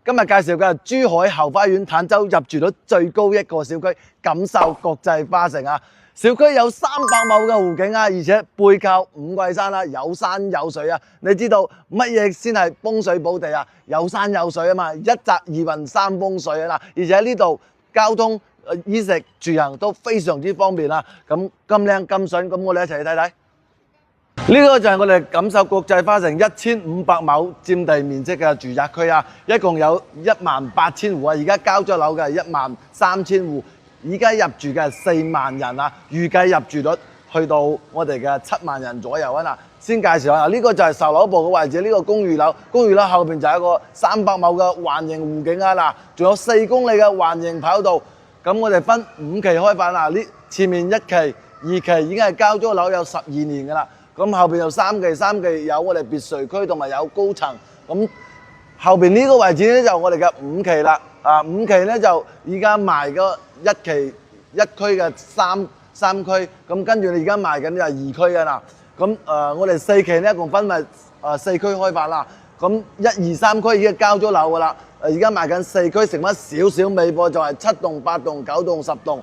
今日介紹嘅係珠海後花園坦洲入住率最高一個小區錦繡國際花城啊！小區有300畝嘅湖景啊，而且背靠五桂山啊，有山有水啊！你知道乜嘢先係風水寶地啊？有山有水啊嘛，一澤二運三風水啊！而且呢度交通、衣食住行都非常之方便啊！咁靚咁筍，咁我哋一齊去睇睇。呢個就係我哋錦繡國際花城1500畝佔地面積嘅住宅區啊，一共有18000戶啊，而家交咗樓嘅係13000戶，而家入住嘅係4萬人啊，預計入住率去到我哋嘅7萬人左右啊嗱。先介紹下，呢個就係售樓部嘅位置，呢個公寓樓，公寓樓後邊就係一個300畝嘅環形湖景啊嗱，仲有4公里嘅環形跑道。咁我哋分5期開發啦，呢前面1期、2期已經係交咗樓有12年㗎啦。咁後邊有3期有我哋別墅區同埋有高層。咁後邊呢個位置咧就我哋嘅5期啦。5期咧就而家賣嗰1期1區嘅三區，咁跟住你而家賣緊就係2區㗎啦。咁我哋4期咧一共分為4區開發啦。咁1、2、3區已經交咗樓㗎啦。而家賣緊4區，剩翻少少尾貨就係7棟、8棟、9棟、10棟。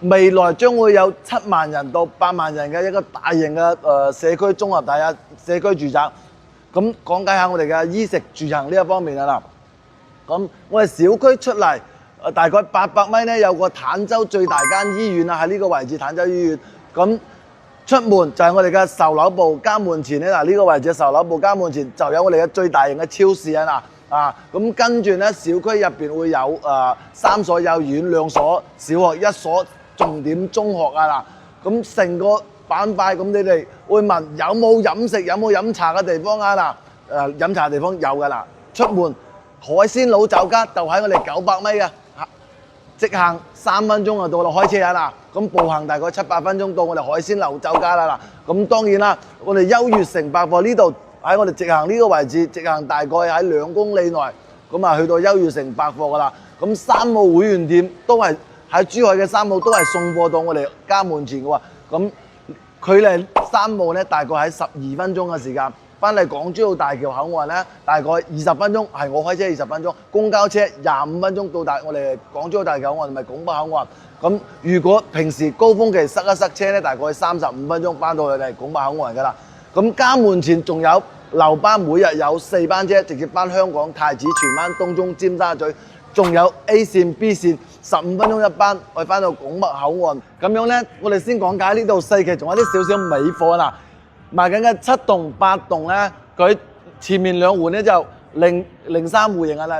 未來將會有7萬人到8萬人嘅一個大型嘅社區綜合體啊，社區住宅。咁講解下我哋嘅衣食住行呢一方面啊嗱。咁我哋小區出嚟大概800米咧有個坦洲最大間醫院啊，喺呢個位置坦洲醫院。咁出門就係我哋嘅售樓部，家門前咧嗱，呢個位置售樓部家門前就有我哋嘅最大型嘅超市啊嗱。咁跟住咧小區入邊會有3所幼兒園、2所小學、1所重點中學啊嗱。咁成個板塊，咁你哋會問有冇飲食、有冇飲茶嘅地方啊嗱？飲茶地方有㗎啦。出門海鮮佬酒家就喺我哋900米嘅，直行3分鐘就到啦，開車啊嗱。咁步行大概7、8分鐘到我哋海鮮樓酒家啦嗱。咁當然啦，我哋優越城百貨呢度喺我哋直行呢個位置，直行大概喺2公里內，咁啊去到優越城百貨㗎啦。咁3號會員店都係喺珠海嘅3號都係送貨到我哋家門前嘅喎。咁距離3號咧大概喺12分鐘嘅時間。翻嚟港珠澳大橋口岸咧，大概20分鐘，係我開車20分鐘，公交車25分鐘到達我哋港珠澳大橋口岸，同埋拱北口岸。咁如果平時高峰期塞車咧，大概35分鐘翻到我哋拱北口岸㗎啦。咁家門前仲有留班，每日有4班車直接翻香港、太子、荃灣、東涌、尖沙咀，仲有 A 線、B 線15分鐘一班，我哋翻到拱北口岸。咁樣咧，我哋先講解呢度4期，仲有啲少少尾貨啦。賣緊嘅7棟、8棟咧，佢前面2戶咧就03戶型㗎啦，